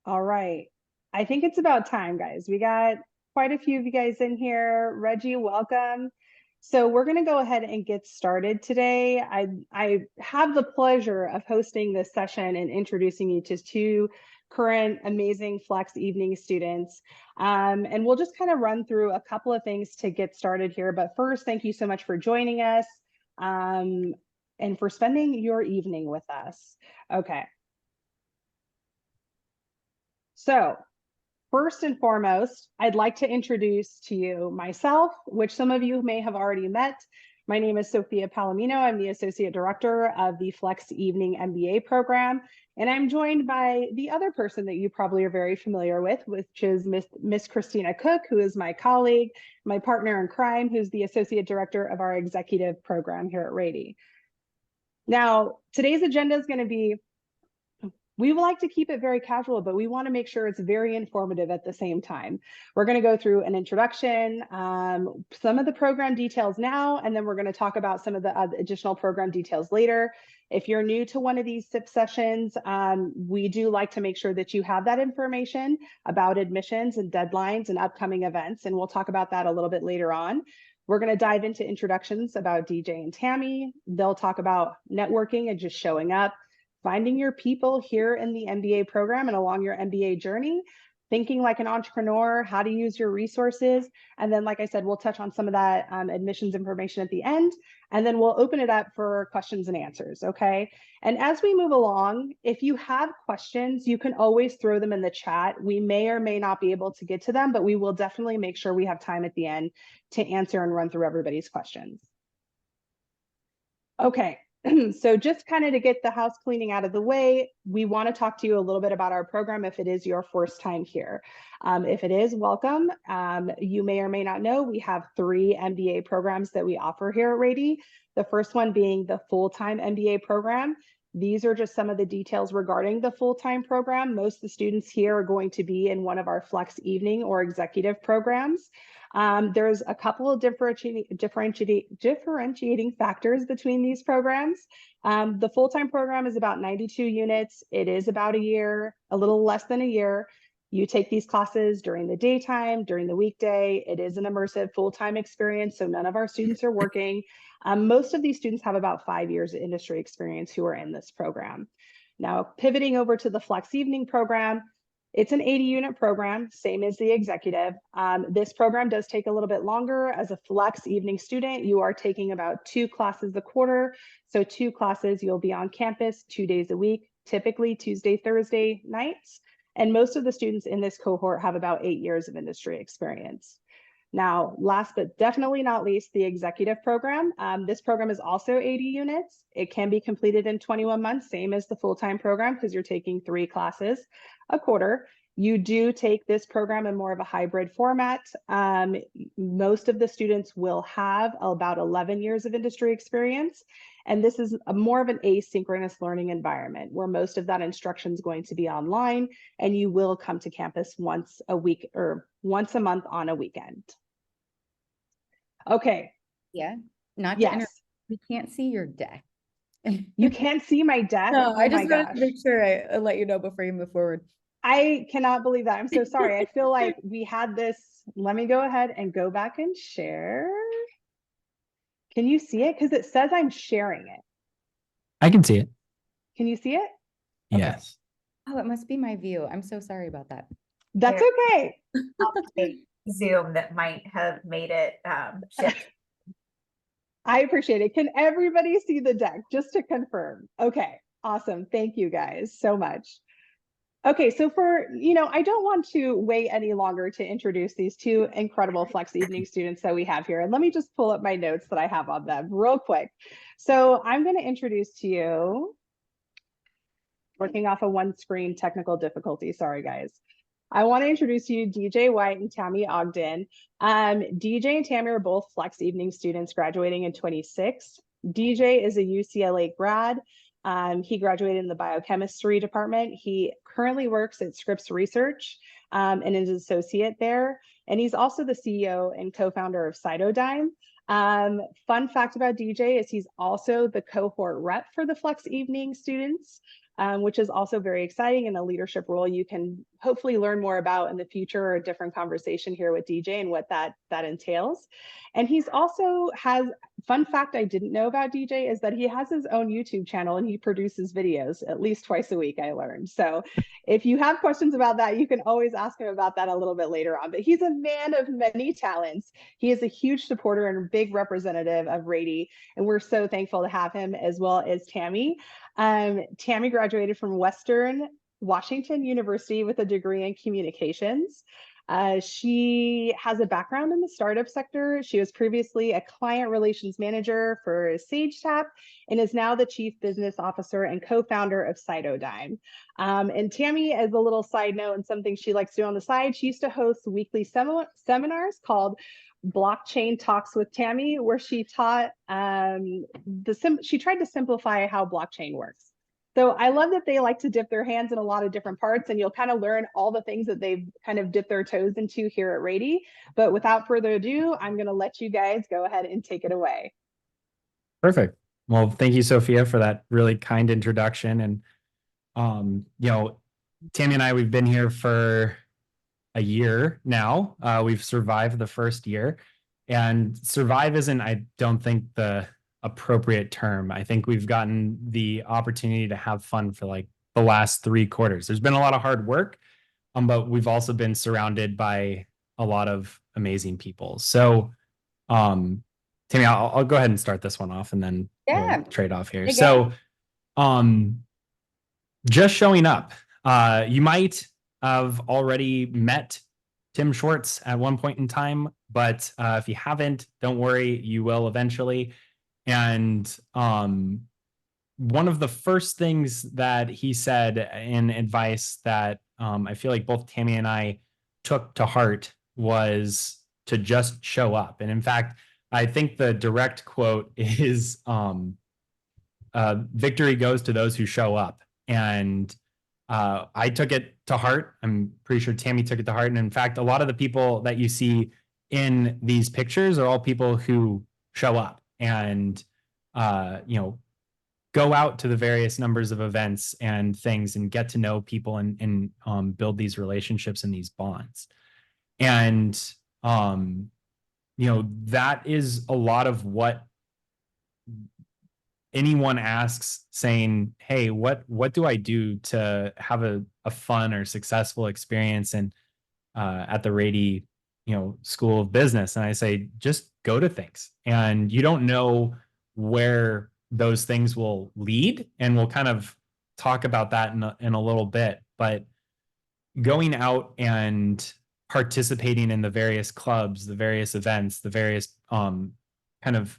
All right. I think it's about time, guys. We got quite a few of you guys in here. Reggie, welcome. So we're going to go ahead and get started today. I have the pleasure of hosting this session and introducing you to two current amazing Flex evening students. And we'll just kind of run through a couple of things to get started here. But first, thank you so much for joining us and for spending your evening with us. Okay. So first and foremost, I'd like to introduce to you myself, which some of you may have already met. My name is Sophia Palomino. I'm the Associate Director of the Flex Evening MBA program. And I'm joined by the other person that you probably are very familiar with, which is Miss Christina Cook, who is my colleague, my partner in crime, who's the Associate Director of our executive program here at Rady. Now, today's agenda is going to be we would like to keep it very casual, but we want to make sure it's very informative at the same time. We're going to go through an introduction, some of the program details now, and then we're going to talk about some of the additional program details later. If you're new to one of these SIP sessions, we do like to make sure that you have that information about admissions and deadlines and upcoming events, and we'll talk about that a little bit later on. We're going to dive into introductions about DJ and Tammy. They'll talk about networking and just showing up, finding your people here in the MBA program and along your MBA journey, thinking like an entrepreneur, how to use your resources. And then, like I said, we'll touch on some of that admissions information at the end, and then we'll open it up for questions and answers, okay? And as we move along, if you have questions, you can always throw them in the chat. We may or may not be able to get to them, but we will definitely make sure we have time at the end to answer and run through everybody's questions. Okay. So just kind of to get the house cleaning out of the way, we want to talk to you a little bit about our program if it is your first time here. If it is, welcome. You may or may not know, we have 3 MBA programs that we offer here at Rady. The first one being the full-time MBA program. These are just some of the details regarding the full-time program. Most of the students here are going to be in one of our Flex evening or executive programs. There's a couple of differentiating factors between these programs. The full-time program is about 92 units. It is about a year, a little less than a year. You take these classes during the daytime, during the weekday. It is an immersive full-time experience, so none of our students are working. Most of these students have about 5 years of industry experience who are in this program. Now, pivoting over to the Flex Evening program, it's an 80-unit program, same as the executive. This program does take a little bit longer. As a Flex evening student, you are taking about 2 classes a quarter. So 2 classes, you'll be on campus 2 days a week, typically Tuesday, Thursday nights. And most of the students in this cohort have about 8 years of industry experience. Now, last but definitely not least, the executive program. This program is also 80 units. It can be completed in 21 months, same as the full-time program, because you're taking 3 classes a quarter. You do take this program in more of a hybrid format. Most of the students will have about 11 years of industry experience. And this is more of an asynchronous learning environment where most of that instruction is going to be online, and you will come to campus once a week or once a month on a weekend. Okay. Yeah, not to Yes. interrupt. We can't see your deck. You can't see my deck? No, Oh I just my wanted gosh. to make sure I let you know before you move forward. I cannot believe that. I'm so sorry. I feel like we had this. Let me go ahead and go back and share. Can you see it? Because it says I'm sharing it. I can see it. Can you see it? Yes. Oh, it must be my view. I'm so sorry about that. That's okay. Zoom that might have made it shift. I appreciate it. Can everybody see the deck just to confirm? Okay, awesome. Thank you guys so much. Okay, so I don't want to wait any longer to introduce these 2 incredible Flex Evening students that we have here. And let me just pull up my notes that I have on them real quick. So I'm going to introduce to you, working off a 1-screen technical difficulty. Sorry, guys. I want to introduce you DJ White and Tammy Ogden. DJ and Tammy are both Flex Evening students graduating in 26. DJ is a UCLA grad. He graduated in the biochemistry department. He currently works at Scripps Research and is an associate there. And he's also the CEO and co-founder of Cytodyne. Fun fact about DJ is he's also the cohort rep for the Flex Evening students. which is also very exciting, and a leadership role you can hopefully learn more about in the future, or a different conversation here with DJ and what that entails. And he's also has, fun fact I didn't know about DJ is that he has his own YouTube channel and he produces videos at least twice a week, I learned. So if you have questions about that, you can always ask him about that a little bit later on. But he's a man of many talents. He is a huge supporter and big representative of Rady, and we're so thankful to have him, as well as Tammy. Tammy graduated from Western Washington University with a degree in communications. She has a background in the startup sector. She was previously a client relations manager for SageTap and is now the chief business officer and co-founder of Cytodyne. And Tammy, as a little side note and something she likes to do on the side, she used to host weekly seminars called Blockchain Talks with Tammy, where she taught she tried to simplify how blockchain works. So I love that they like to dip their hands in a lot of different parts, and you'll kind of learn all the things that they've kind of dipped their toes into here at Rady. But without further ado, I'm going to let you guys go ahead and take it away. Perfect. Well, thank you, Sophia, for that really kind introduction. And, you know, Tammy and I, we've been here for a year now. We've survived the first year, and survive isn't, I don't think, the appropriate term. I think we've gotten the opportunity to have fun for like the last 3 quarters. There's been a lot of hard work, but we've also been surrounded by a lot of amazing people. So, Tammy, I'll go ahead and start this one off, and then we'll trade off here. So, just showing up. You might have already met Tim Schwartz at one point in time, but if you haven't, don't worry, you will eventually. And one of the first things that he said in advice that I feel like both Tammy and I took to heart was to just show up. And in fact, I think the direct quote is victory goes to those who show up. And I took it to heart. I'm pretty sure Tammy took it to heart. And in fact, a lot of the people that you see in these pictures are all people who show up and, you know, go out to the various numbers of events and things and get to know people and build these relationships and these bonds. And, you know, that is a lot of what anyone asks, saying, hey, what do I do to have a fun or successful experience and at the Rady, you know, School of Business? And I say, just go to things, and you don't know where those things will lead. And we'll kind of talk about that in a little bit, but going out and participating in the various clubs, the various events, the various kind of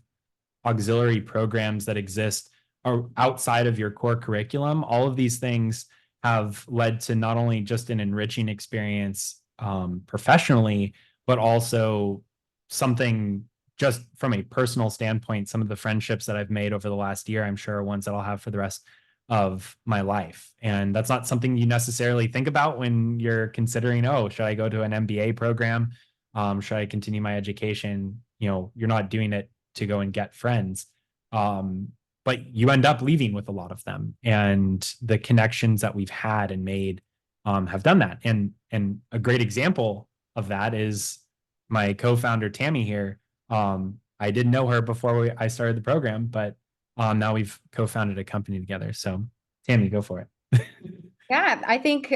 auxiliary programs that exist are outside of your core curriculum. All of these things have led to not only just an enriching experience professionally, but also something just from a personal standpoint. Some of the friendships that I've made over the last year, I'm sure, are ones that I'll have for the rest of my life. And that's not something you necessarily think about when you're considering, oh, should I go to an MBA program? Should I continue my education? You know, you're not doing it to go and get friends. But you end up leaving with a lot of them. And the connections that we've had and made have done that. And a great example of that is my co-founder, Tammy, here. I didn't know her before I started the program, but now we've co-founded a company together. So Tammy, go for it. Yeah, I think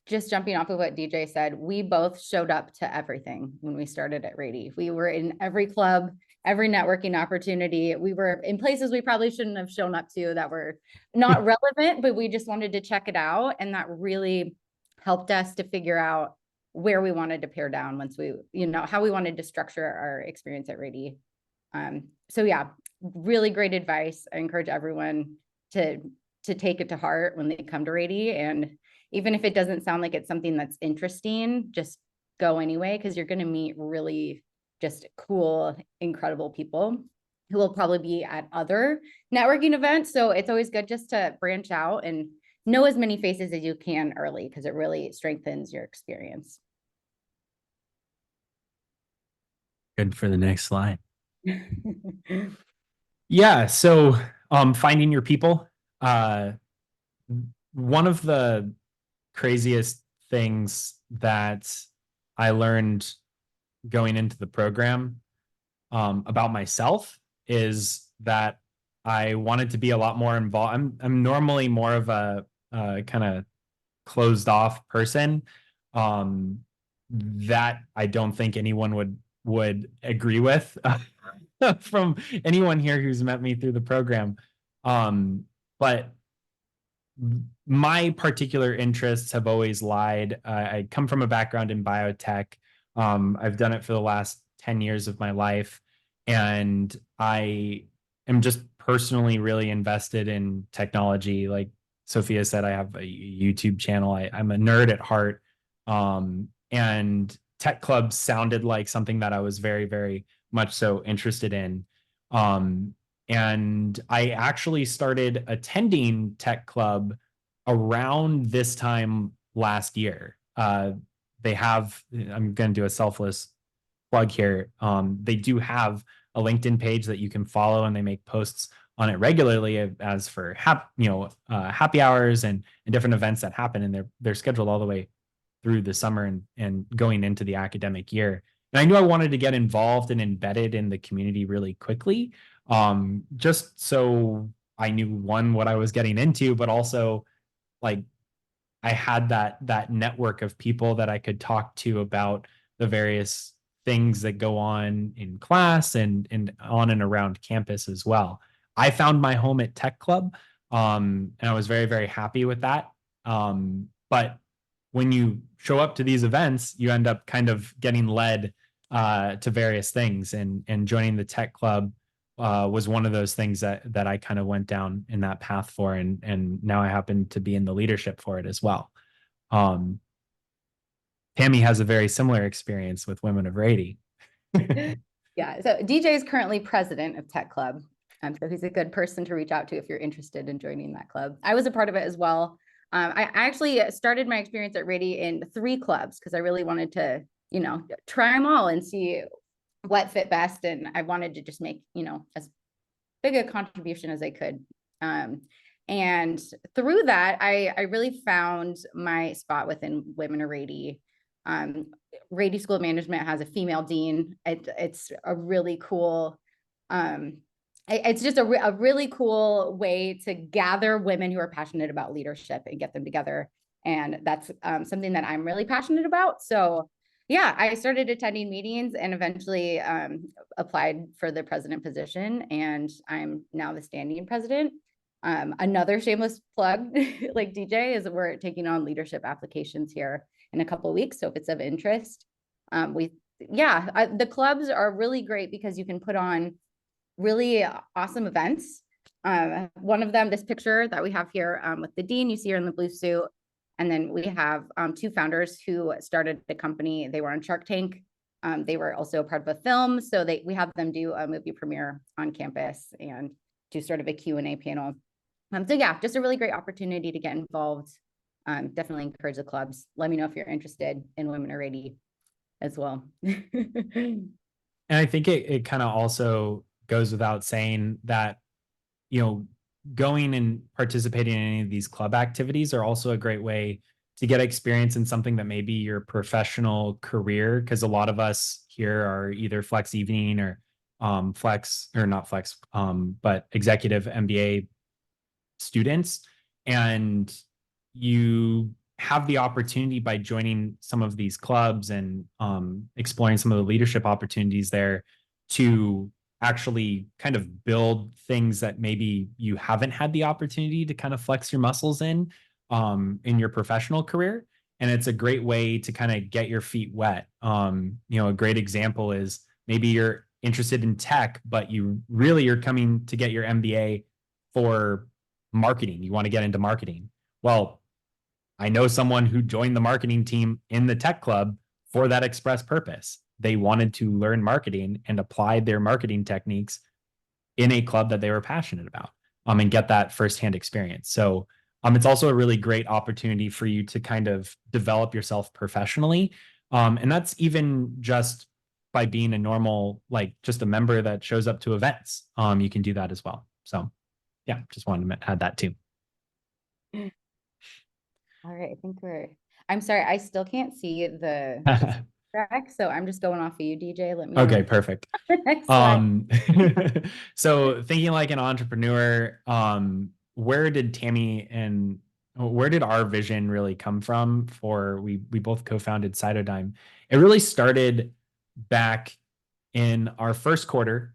just jumping off of what DJ said, we both showed up to everything when we started at Rady. We were in every club, every networking opportunity. We were in places we probably shouldn't have shown up to that were not relevant, but we just wanted to check it out. And that really helped us to figure out where we wanted to pare down once we, you know, how we wanted to structure our experience at Rady. So yeah, really great advice. I encourage everyone to take it to heart when they come to Rady. And even if it doesn't sound like it's something that's interesting, just go anyway, because you're going to meet really just cool, incredible people who will probably be at other networking events. So it's always good just to branch out and know as many faces as you can early, because it really strengthens your experience. Good for the next slide. Yeah. So finding your people. one of the craziest things that I learned going into the program about myself is that I wanted to be a lot more involved. I'm normally more of a kind of closed off person that I don't think anyone would agree with from anyone here who's met me through the program. But my particular interests have always lied. I come from a background in biotech. I've done it for the last 10 years of my life. And I am just personally really invested in technology. Like Sophia said, I have a YouTube channel. I'm a nerd at heart. And tech clubs sounded like something that I was very, very much so interested in. And I actually started attending tech club around this time last year. They have, I'm going to do a selfless plug here. They do have a LinkedIn page that you can follow, and they make posts on it regularly as for happy hours and different events that happen. And they're scheduled all the way through the summer and going into the academic year. And I knew I wanted to get involved and embedded in the community really quickly, just so I knew, one, what I was getting into, but also like I had that network of people that I could talk to about the various things that go on in class and on and around campus as well. I found my home at Tech Club, and I was very, very happy with that. But when you show up to these events, you end up kind of getting led to various things, and joining the Tech Club was one of those things that I kind of went down in that path for, and now I happen to be in the leadership for it as well. Tammy has a very similar experience with Women of Rady. Yeah, so DJ is currently president of Tech Club. So he's a good person to reach out to if you're interested in joining that club. I was a part of it as well. I actually started my experience at Rady in 3 clubs because I really wanted to, try them all and see what fit best. And I wanted to just make, as big a contribution as I could. And through that, I really found my spot within Women of Rady. Rady School of Management has a female dean. It's a really cool, it's just a really cool way to gather women who are passionate about leadership and get them together. And that's something that I'm really passionate about. So yeah, I started attending meetings and eventually applied for the president position. And I'm now the standing president. Another shameless plug, like DJ, is we're taking on leadership applications here in a couple of weeks. So if it's of interest, the clubs are really great because you can put on really awesome events. One of them, this picture that we have here with the dean, you see her in the blue suit. And then we have 2 founders who started the company. They were on Shark Tank. They were also a part of a film. So we have them do a movie premiere on campus and do sort of a Q&A panel. So yeah, just a really great opportunity to get involved. Definitely encourage the clubs. Let me know if you're interested in Women Are Ready as well. And I think it kind of also goes without saying that, going and participating in any of these club activities are also a great way to get experience in something that may be your professional career. Because a lot of us here are either flex evening or but executive MBA students. And you have the opportunity by joining some of these clubs and exploring some of the leadership opportunities there to actually kind of build things that maybe you haven't had the opportunity to kind of flex your muscles in your professional career. And it's a great way to kind of get your feet wet. A great example is maybe you're interested in tech, but you're coming to get your MBA for marketing. You want to get into marketing. Well, I know someone who joined the marketing team in the tech club for that express purpose. They wanted to learn marketing and applied their marketing techniques in a club that they were passionate about, and get that firsthand experience. So it's also a really great opportunity for you to kind of develop yourself professionally. And that's even just by being a normal, just a member that shows up to events. You can do that as well. So yeah, just wanted to add that too. All right, I think I'm sorry, I still can't see the track, so I'm just going off of you, DJ. Let me know Okay, perfect. the next slide. So thinking like an entrepreneur, where did Tammy and where did our vision really come from for we both co-founded Cytodime? It really started back in our first quarter.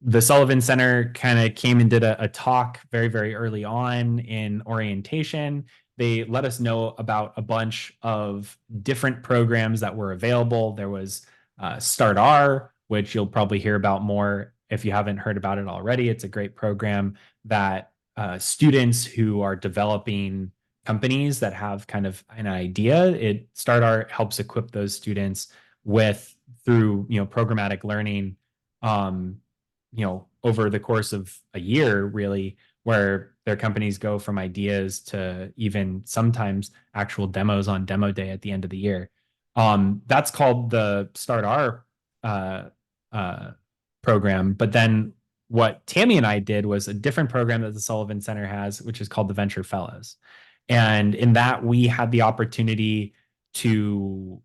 The Sullivan Center kind of came and did a talk very, very early on in orientation. They let us know about a bunch of different programs that were available. There was Start R, which you'll probably hear about more if you haven't heard about it already. It's a great program that students who are developing companies that have kind of an idea, Start R helps equip those students with through programmatic learning. Over the course of a year, really, where their companies go from ideas to even sometimes actual demos on demo day at the end of the year. That's called the Start R program. But then what Tammy and I did was a different program that the Sullivan Center has, which is called the Venture Fellows. And in that, we had the opportunity to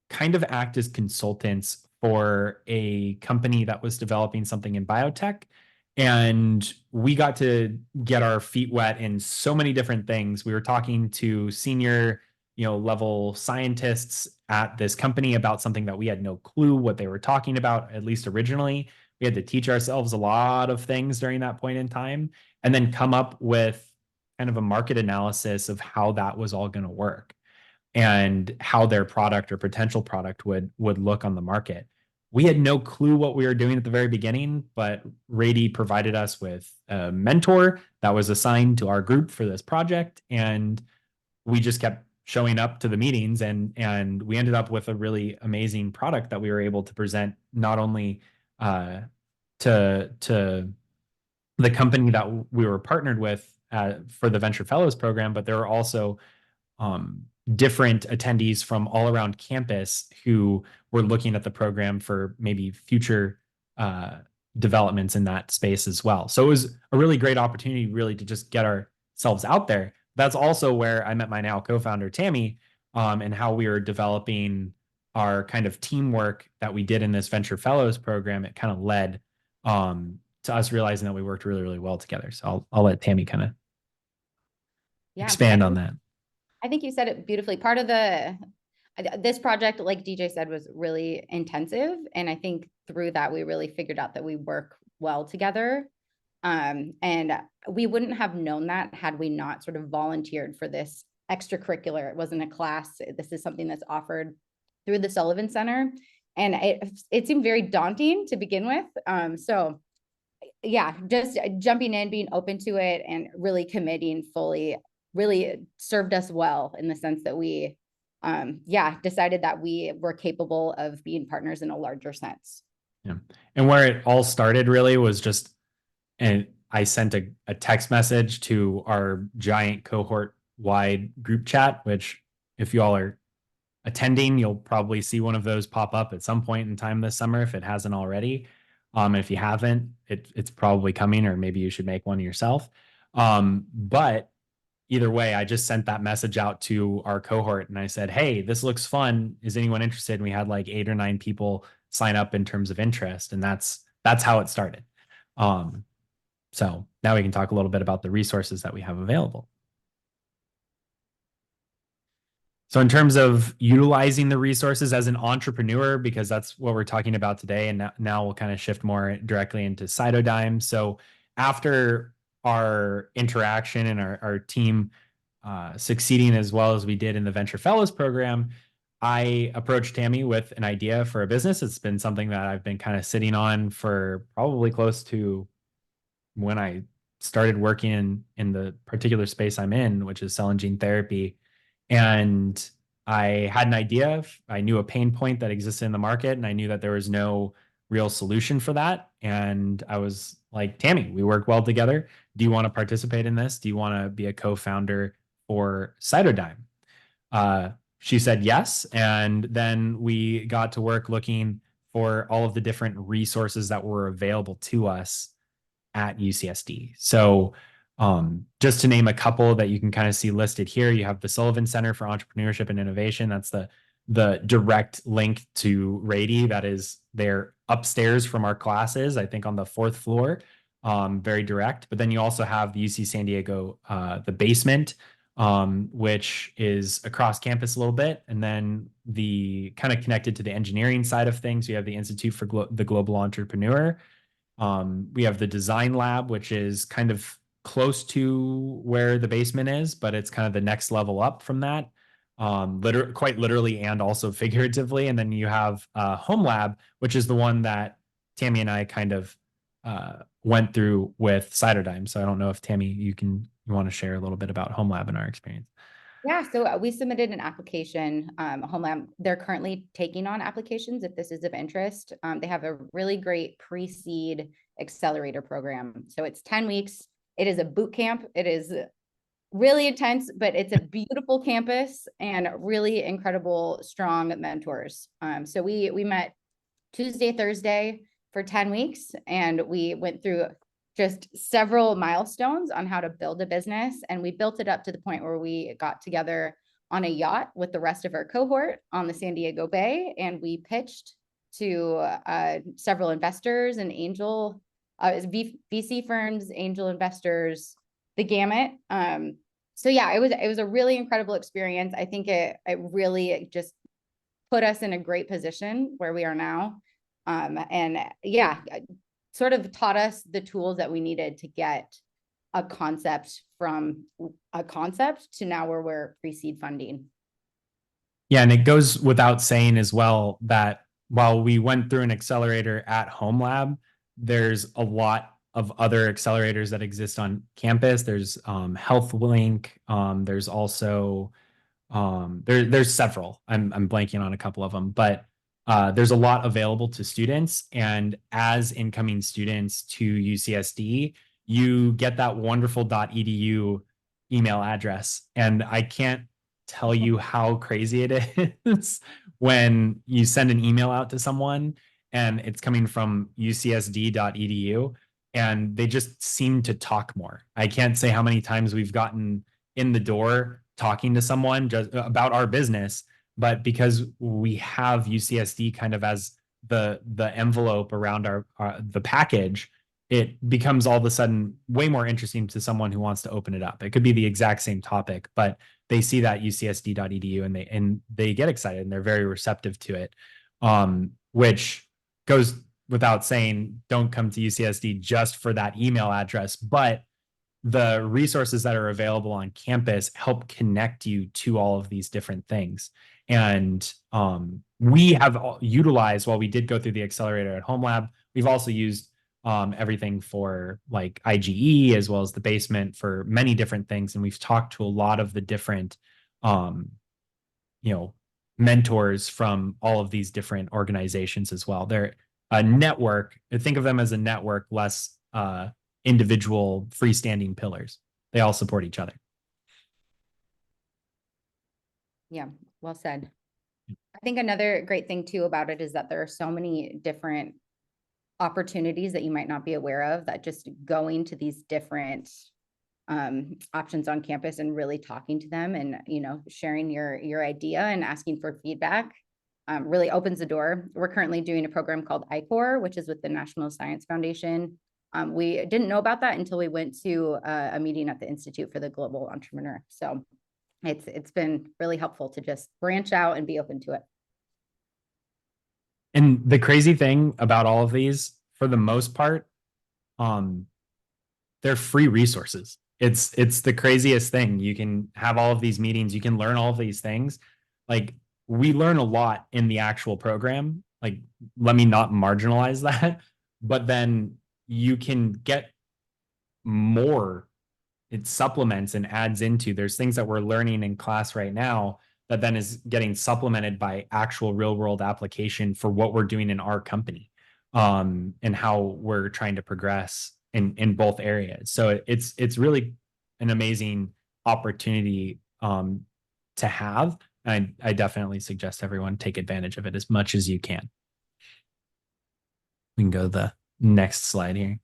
kind of act as consultants for a company that was developing something in biotech. And we got to get our feet wet in so many different things. We were talking to senior, level scientists at this company about something that we had no clue what they were talking about, at least originally. We had to teach ourselves a lot of things during that point in time, and then come up with kind of a market analysis of how that was all going to work and how their product or potential product would look on the market. We had no clue what we were doing at the very beginning, but Rady provided us with a mentor that was assigned to our group for this project, and we just kept showing up to the meetings, and we ended up with a really amazing product that we were able to present not only to the company that we were partnered with for the Venture Fellows program, but there were also different attendees from all around campus who were looking at the program for maybe future developments in that space as well. So it was a really great opportunity really to just get ourselves out there. That's also where I met my now co-founder, Tammy, and how we were developing our kind of teamwork that we did in this Venture Fellows program. It kind of led to us realizing that we worked really, really well together. So I'll let Tammy kind of expand on that. I think you said it beautifully. Part of this project, like DJ said, was really intensive. And I think through that, we really figured out that we work well together. And we wouldn't have known that had we not sort of volunteered for this extracurricular. It wasn't a class. This is something that's offered through the Sullivan Center. And it seemed very daunting to begin with. So yeah, just jumping in, being open to it, and really committing fully really served us well in the sense that we, decided that we were capable of being partners in a larger sense. Yeah. And where it all started really was just, and I sent a text message to our giant cohort wide group chat, which if you all are attending, you'll probably see one of those pop up at some point in time this summer, if it hasn't already. If you haven't, it's probably coming, or maybe you should make one yourself. But either way, I just sent that message out to our cohort and I said, hey, this looks fun. Is anyone interested? And we had like 8 or 9 people sign up in terms of interest. And that's how it started. So now we can talk a little bit about the resources that we have available. So in terms of utilizing the resources as an entrepreneur, because that's what we're talking about today, and now we'll kind of shift more directly into Cytodime. So after our interaction and our team succeeding as well as we did in the Venture Fellows program, I approached Tammy with an idea for a business. It's been something that I've been kind of sitting on for probably close to when I started working in the particular space I'm in, which is cell and gene therapy. And I had an idea. I knew a pain point that existed in the market, and I knew that there was no real solution for that. And I was like, Tammy, we work well together. Do you want to participate in this? Do you want to be a co-founder for Cytodime? She said yes. And then we got to work looking for all of the different resources that were available to us at UCSD. So Just to name a couple that you can kind of see listed here, you have the Sullivan Center for Entrepreneurship and Innovation. That's the direct link to Rady. That is there upstairs from our classes, I think on the fourth floor, very direct. But then you also have the UC San Diego, the basement, which is across campus a little bit. And then the kind of connected to the engineering side of things, we have the Institute for the Global Entrepreneur. We have the Design Lab, which is kind of close to where the basement is, but it's kind of the next level up from that, quite literally and also figuratively. And then you have Home Lab, which is the one that Tammy and I kind of went through with Cytodime. So I don't know if Tammy, you want to share a little bit about Home Lab and our experience. Yeah, so we submitted an application. Home Lab, they're currently taking on applications if this is of interest. They have a really great pre-seed accelerator program. So it's 10 weeks. It is a boot camp. It is really intense, but it's a beautiful campus and really incredible, strong mentors. So we met Tuesday, Thursday for 10 weeks, and we went through just several milestones on how to build a business. And we built it up to the point where we got together on a yacht with the rest of our cohort on the San Diego Bay. And we pitched to several investors and VC firms, angel investors, the gamut. So yeah, it was a really incredible experience. I think it really just put us in a great position where we are now. And yeah, sort of taught us the tools that we needed to get a concept from a concept to now where we're pre-seed funding. Yeah, and it goes without saying as well that while we went through an accelerator at Home Lab, there's a lot of other accelerators that exist on campus. There's HealthLink. There's also there's several. I'm blanking on a couple of them, but there's a lot available to students. And as incoming students to UCSD, you get that wonderful .edu email address. And I can't tell you how crazy it is when you send an email out to someone and it's coming from ucsd.edu and they just seem to talk more. I can't say how many times we've gotten in the door talking to someone just about our business, but because we have UCSD kind of as the envelope around the package, it becomes all of a sudden way more interesting to someone who wants to open it up. It could be the exact same topic, but they see that ucsd.edu and they get excited and they're very receptive to it, which goes without saying. Don't come to UCSD just for that email address, but the resources that are available on campus help connect you to all of these different things. And we have utilized, while we did go through the accelerator at Home Lab, we've also used everything for like IGE as well as the basement for many different things. And we've talked to a lot of the different, mentors from all of these different organizations as well. They're a network. Think of them as a network, less individual freestanding pillars. They all support each other. Yeah, well said. I think another great thing too about it is that there are so many different opportunities that you might not be aware of, that just going to these different options on campus and really talking to them and, sharing your idea and asking for feedback really opens the door. We're currently doing a program called ICOR, which is with the National Science Foundation. We didn't know about that until we went to a meeting at the Institute for the Global Entrepreneur. So it's been really helpful to just branch out and be open to it. And the crazy thing about all of these, for the most part, they're free resources. It's the craziest thing. You can have all of these meetings, you can learn all of these things. Like, we learn a lot in the actual program. Like, let me not marginalize that, but then you can get more. It supplements and adds into. There's things that we're learning in class right now that then is getting supplemented by actual real world application for what we're doing in our company, and how we're trying to progress in both areas. So it's really an amazing opportunity to have. And I definitely suggest everyone take advantage of it as much as you can. We can go to the next slide here.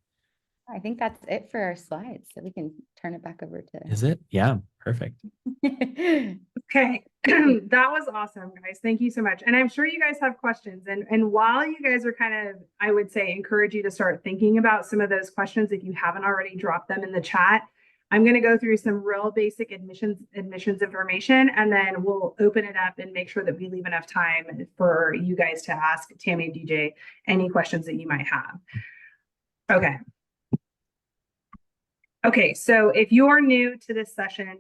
I think that's it for our slides. So we can turn it back over Is it? Yeah, perfect. to. Okay, that was awesome, guys. Thank you so much. And I'm sure you guys have questions. And while you guys are kind of, I would say, encourage you to start thinking about some of those questions if you haven't already dropped them in the chat. I'm going to go through some real basic admissions information, and then we'll open it up and make sure that we leave enough time for you guys to ask Tammy and DJ any questions that you might have. Okay. Okay, so if you are new to this session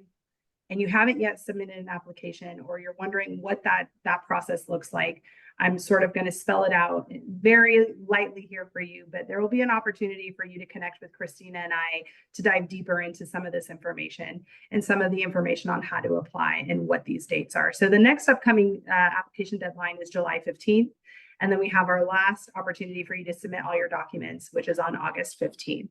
and you haven't yet submitted an application, or you're wondering what that process looks like, I'm sort of going to spell it out very lightly here for you, but there will be an opportunity for you to connect with Christina and I to dive deeper into some of this information and some of the information on how to apply and what these dates are. So the next upcoming application deadline is July 15th. And then we have our last opportunity for you to submit all your documents, which is on August 15th.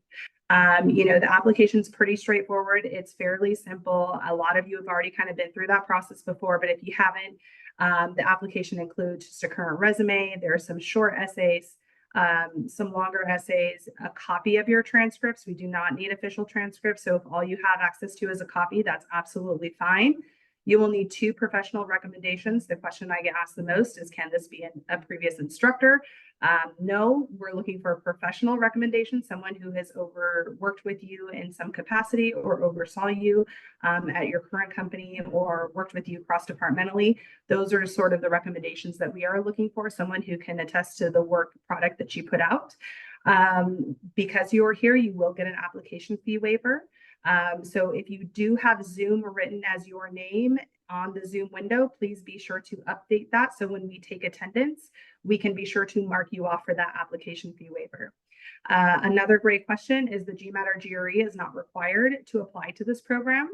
The application's pretty straightforward. It's fairly simple. A lot of you have already kind of been through that process before, but if you haven't, the application includes just a current resume. There are some short essays, some longer essays, a copy of your transcripts. We do not need official transcripts. So if all you have access to is a copy, that's absolutely fine. You will need 2 professional recommendations. The question I get asked the most is, can this be a previous instructor? No, we're looking for a professional recommendation, someone who has worked with you in some capacity or oversaw you at your current company or worked with you cross-departmentally. Those are sort of the recommendations that we are looking for, someone who can attest to the work product that you put out. Because you're here, you will get an application fee waiver. So if you do have Zoom written as your name on the Zoom window, please be sure to update that. So when we take attendance, we can be sure to mark you off for that application fee waiver. Another great question is the GMAT or GRE is not required to apply to this program.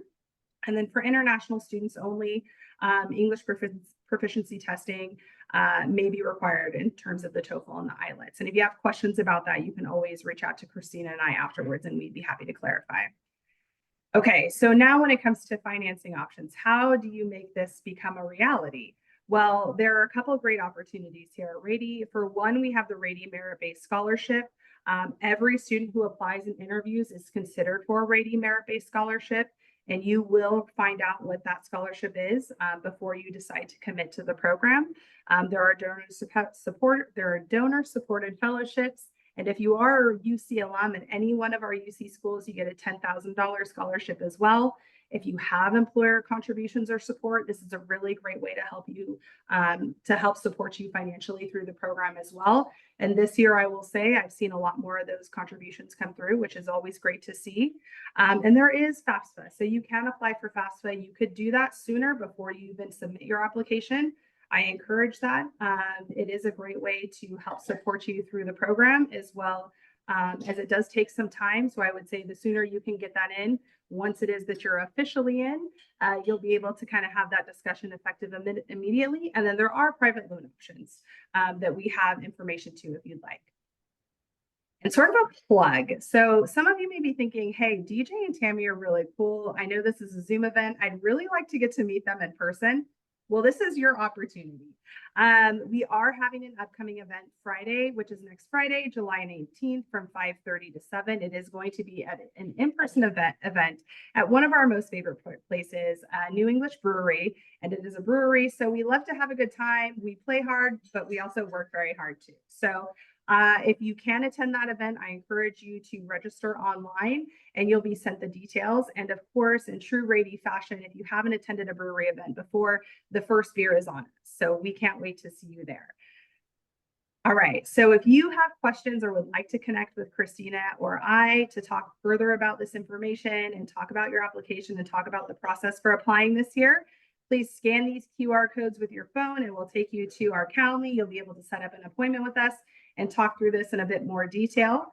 And then for international students only, English proficiency testing may be required in terms of the TOEFL and the IELTS. And if you have questions about that, you can always reach out to Christina and I afterwards, and we'd be happy to clarify. Okay, so now when it comes to financing options, how do you make this become a reality? Well, there are a couple of great opportunities here. Rady, for one, we have the Rady Merit-Based Scholarship. Every student who applies and interviews is considered for a Rady Merit-Based Scholarship, and you will find out what that scholarship is before you decide to commit to the program. There are donor-supported fellowships. And if you are a UC alum at any one of our UC schools, you get a $10,000 scholarship as well. If you have employer contributions or support, this is a really great way to help you, to help support you financially through the program as well. And this year, I will say, I've seen a lot more of those contributions come through, which is always great to see. And there is FAFSA. So you can apply for FAFSA. You could do that sooner before you even submit your application. I encourage that. It is a great way to help support you through the program, as well as it does take some time. So I would say the sooner you can get that in, once it is that you're officially in, you'll be able to kind of have that discussion effective immediately. And then there are private loan options that we have information to if you'd like. And sort of a plug. So some of you may be thinking, hey, DJ and Tammy are really cool. I know this is a Zoom event. I'd really like to get to meet them in person. Well, this is your opportunity. We are having an upcoming event Friday, which is next Friday, July 18th from 5:30 to 7. It is going to be at an in-person event at one of our most favorite places, New English Brewery. And it is a brewery, so we love to have a good time. We play hard, but we also work very hard too. So if you can attend that event, I encourage you to register online and you'll be sent the details. And of course, in true Rady fashion, if you haven't attended a brewery event before, the first beer is on us. So we can't wait to see you there. All right, so if you have questions or would like to connect with Christina or I to talk further about this information and talk about your application and talk about the process for applying this year, please scan these QR codes with your phone and we'll take you to our Calendly. You'll be able to set up an appointment with us and talk through this in a bit more detail.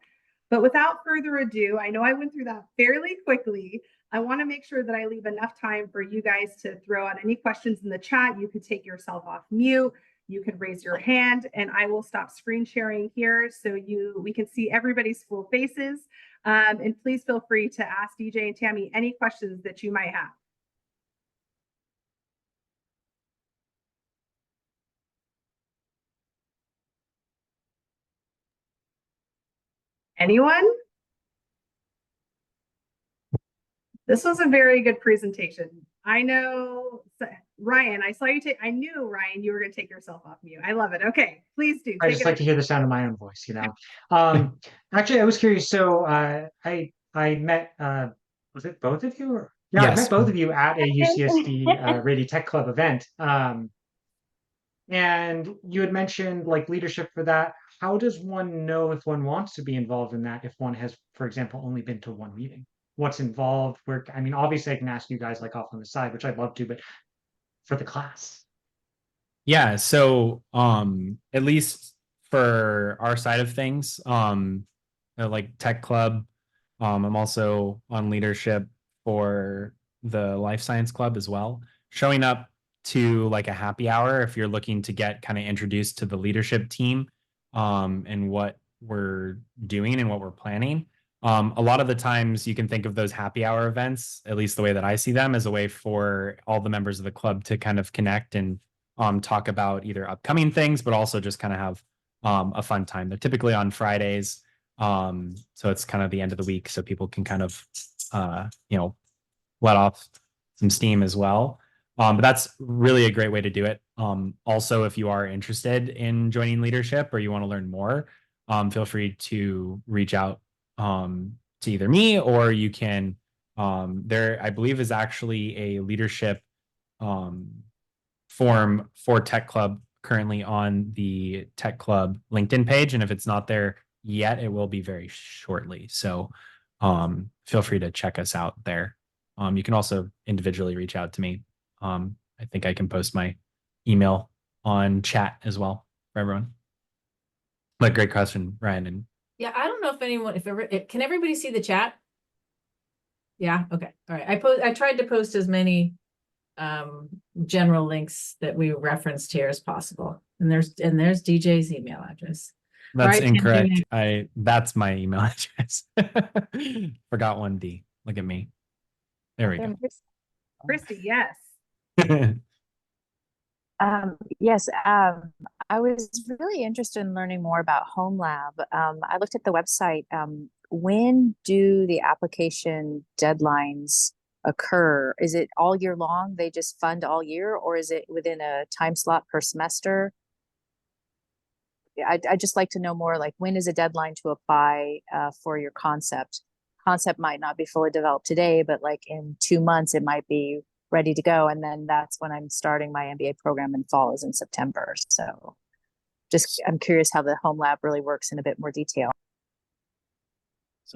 But without further ado, I know I went through that fairly quickly. I want to make sure that I leave enough time for you guys to throw out any questions in the chat. You could take yourself off mute. You could raise your hand and I will stop screen sharing here so we can see everybody's full faces. And please feel free to ask DJ and Tammy any questions that you might have. Anyone? This was a very good presentation. I know, Ryan, I saw you take, I knew, Ryan, you were going to take yourself off mute. I love it. Okay, please do. I Take just it like to hear the sound of my own voice, you know. Actually, I was curious. So I met was it both of you? Or? Yeah, I Yes. met both of you at a UCSD Rady Tech Club event. And you had mentioned like leadership for that. How does one know if one wants to be involved in that if one has, for example, only been to one meeting? What's involved? Where I mean, obviously I can ask you guys like off on the side, which I'd love to, but for the class. Yeah, so at least for our side of things, like Tech Club, I'm also on leadership for the Life Science Club as well. Showing up to like a happy hour if you're looking to get kind of introduced to the leadership team, and what we're doing and what we're planning. A lot of the times you can think of those happy hour events, at least the way that I see them, as a way for all the members of the club to kind of connect and talk about either upcoming things, but also just kind of have a fun time. They're typically on Fridays. So it's kind of the end of the week. So people can kind of, let off some steam as well. But that's really a great way to do it. Also, if you are interested in joining leadership or you want to learn more, feel free to reach out to either me or you can, there, I believe is actually a leadership form for Tech Club currently on the Tech Club LinkedIn page. And if it's not there yet, it will be very shortly. So feel free to check us out there. You can also individually reach out to me. I think I can post my email on chat as well for everyone. But great question, Ryan. And yeah, I don't know if anyone, can everybody see the chat? Yeah, okay, all right. I tried to post as many general links that we referenced here as possible. And there's DJ's email address. that's Right, incorrect. That's my email address. Forgot one D. Look at me. There we go. Christy, yes. Yes, I was really interested in learning more about Home Lab. I looked at the website. When do the application deadlines occur? Is it all year long? They just fund all year, or is it within a time slot per semester? I'd just like to know more, like when is a deadline to apply for your concept? Concept might not be fully developed today, but like in 2 months, it might be ready to go. And then that's when I'm starting my MBA program in fall, is in September. So I'm curious how the Home Lab really works in a bit more detail.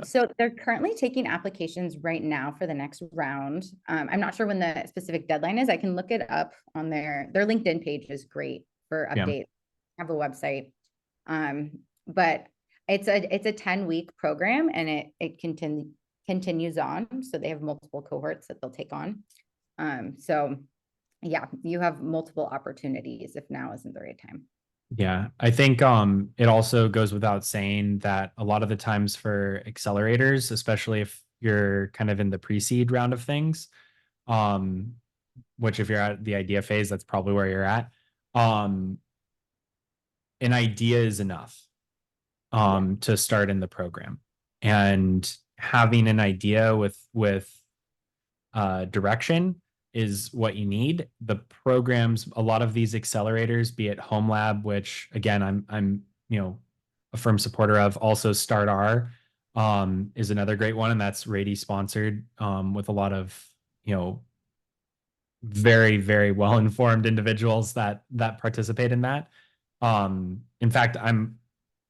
So they're currently taking applications right now for the next round. I'm not sure when the specific deadline is. I can look it up on their LinkedIn page is great for updates. Have a website. But it's a 10-week program and it continues on. So they have multiple cohorts that they'll take on. So yeah, you have multiple opportunities if now isn't the right time. Yeah, I think it also goes without saying that a lot of the times for accelerators, especially if you're kind of in the pre-seed round of things, which if you're at the idea phase, that's probably where you're at. An idea is enough to start in the program, and having an idea with direction is what you need. The programs, a lot of these accelerators, be it Home Lab, which again, I'm a firm supporter of. Also Start R is another great one. And that's Rady sponsored with a lot of, very, very well-informed individuals that participate in that. In fact, I'm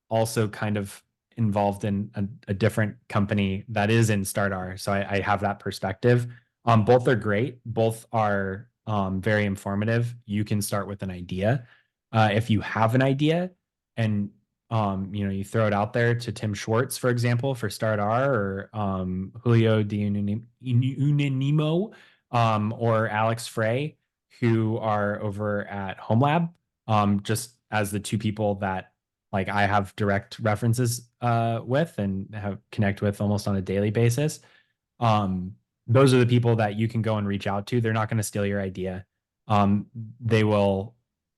also kind of involved in a different company that is in Start R. So I have that perspective. Both are great. Both are very informative. You can start with an idea. If you have an idea and you throw it out there to Tim Schwartz, for example, for Start R, or Julio de Unanimo, or Alex Frey, who are over at Home Lab, just as the two people that like I have direct references with and have connect with almost on a daily basis. Those are the people that you can go and reach out to. They're not going to steal your idea. They're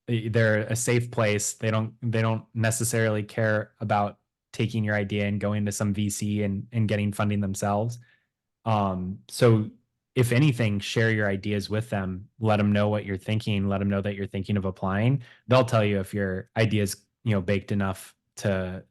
a safe place. They don't necessarily care about taking your idea and going to some VC and getting funding themselves. So if anything, share your ideas with them, let them know what you're thinking, let them know that you're thinking of applying. They'll tell you if your ideas, baked enough to,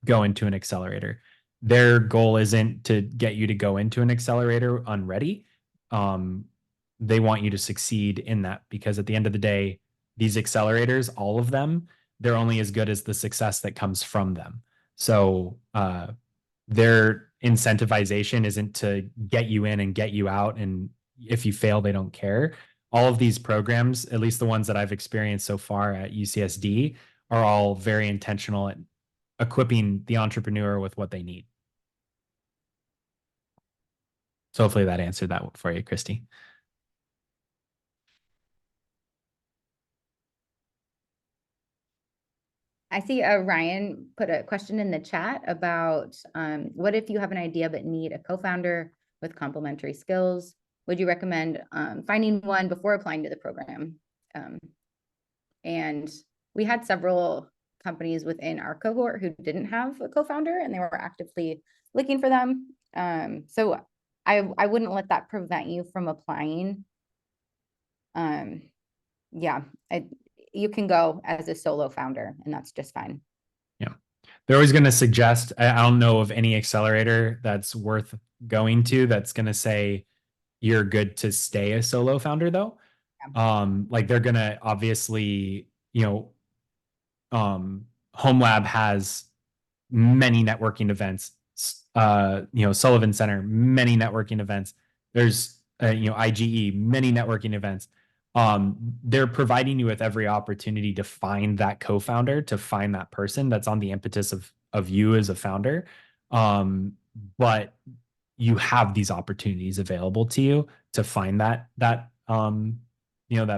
go into an accelerator. Their goal isn't to get you to go into an accelerator unready. They want you to succeed in that, because at the end of the day, these accelerators, all of them, they're only as good as the success that comes from them. So, their incentivization isn't to get you in and get you out. And if you fail, they don't care. All of these programs, at least the ones that I've experienced so far at UCSD, are all very intentional at equipping the entrepreneur with what they need. So hopefully that answered that for you, Christy. I see Ryan put a question in the chat about what if you have an idea but need a co-founder with complementary skills? Would you recommend finding one before applying to the program? And we had several companies within our cohort who didn't have a co-founder, and they were actively looking for them. So I wouldn't let that prevent you from applying. Yeah, you can go as a solo founder, and that's just fine. Yeah. They're always going to suggest, I don't know of any accelerator that's worth going to that's going to say you're good to stay a solo founder though. Yeah. Like they're going to obviously, Home Lab has many networking events, Sullivan Center, many networking events. There's, IGE, many networking events. They're providing you with every opportunity to find that co-founder, to find that person that's on the impetus of you as a founder. But you have these opportunities available to you to find that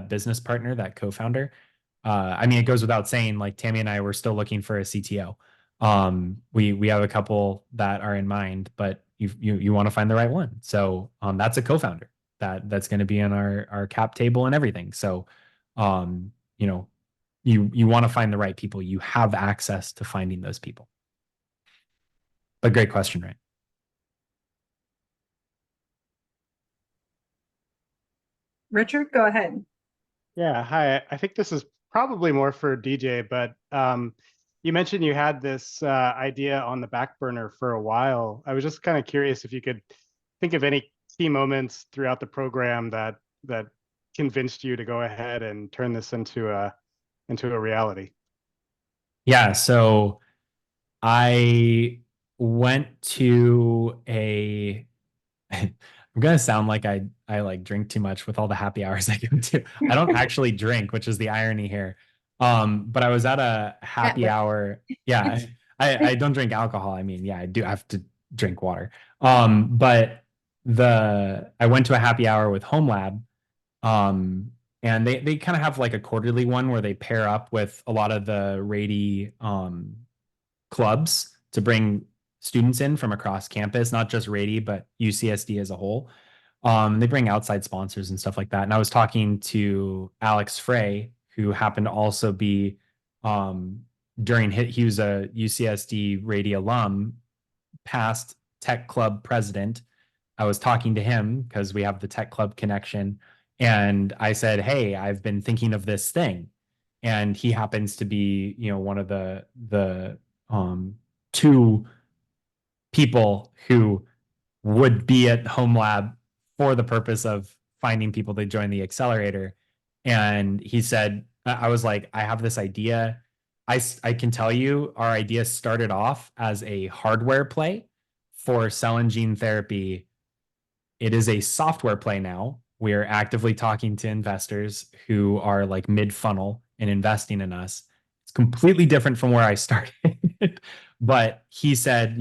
business partner, that co-founder. I mean, it goes without saying, like Tammy and I were still looking for a CTO. We have a couple that are in mind, but you want to find the right one. So that's a co-founder that's going to be on our cap table and everything. So you want to find the right people. You have access to finding those people. But great question, right? Richard, go ahead. Yeah, hi. I think this is probably more for DJ, but you mentioned you had this idea on the back burner for a while. I was just kind of curious if you could think of any key moments throughout the program that convinced you to go ahead and turn this into a reality. Yeah, so I went to a I'm gonna sound like I like drink too much with all the happy hours I go to. I don't actually drink, which is the irony here. But I was at a happy hour. Yeah, I don't drink alcohol. I mean, yeah, I do have to drink water. But I went to a happy hour with Home Lab. And they kind of have like a quarterly one where they pair up with a lot of the Rady clubs to bring students in from across campus, not just Rady, but UCSD as a whole. They bring outside sponsors and stuff like that. And I was talking to Alex Frey, who happened to also be he was a UCSD Rady alum, past tech club president. I was talking to him because we have the tech club connection. And I said, hey, I've been thinking of this thing. And he happens to be, one of the two people who would be at Home Lab for the purpose of finding people to join the accelerator. And he said, I was like, I have this idea. I can tell you our idea started off as a hardware play for cell and gene therapy. It is a software play now. We are actively talking to investors who are like mid-funnel and investing in us. It's completely different from where I started. But he said,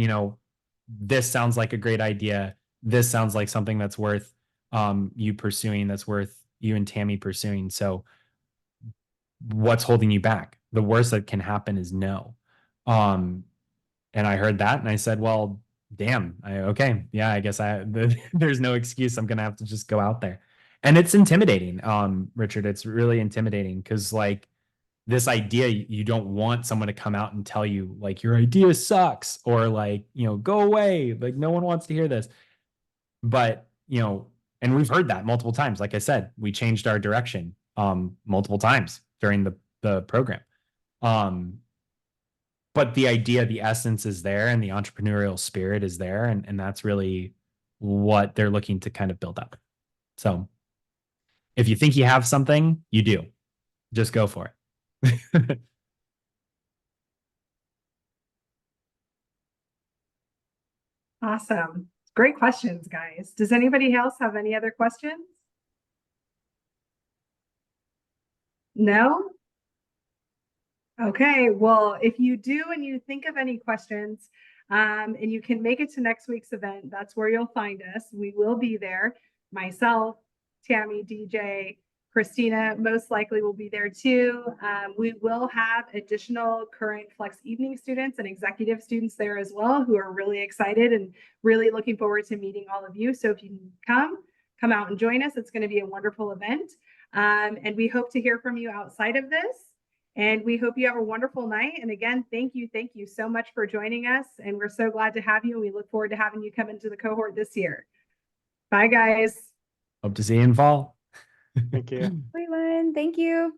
this sounds like a great idea. This sounds like something that's worth you pursuing, that's worth you and Tammy pursuing. So what's holding you back? The worst that can happen is no. And I heard that and I said, well, damn, okay. Yeah, I guess there's no excuse. I'm going to have to just go out there. And it's intimidating, Richard. It's really intimidating because like this idea, you don't want someone to come out and tell you like your idea sucks or like, go away. Like no one wants to hear this. But you know, and we've heard that multiple times. Like I said, we changed our direction multiple times during the program. But the idea, the essence is there, and the entrepreneurial spirit is there, and that's really what they're looking to kind of build up. So if you think you have something, you do. Just go for it. Awesome. Great questions, guys. Does anybody else have any other questions? No? Okay, well, if you do and you think of any questions, and you can make it to next week's event, that's where you'll find us. We will be there. Myself, Tammy, DJ, Christina most likely will be there too. We will have additional current Flex Evening students and executive students there as well, who are really excited and really looking forward to meeting all of you. So if you can come out and join us. It's going to be a wonderful event. And we hope to hear from you outside of this. And we hope you have a wonderful night. And again, thank you so much for joining us. And we're so glad to have you. And we look forward to having you come into the cohort this year. Bye, guys. Hope to see you in fall. Thank you. Everyone, thank you.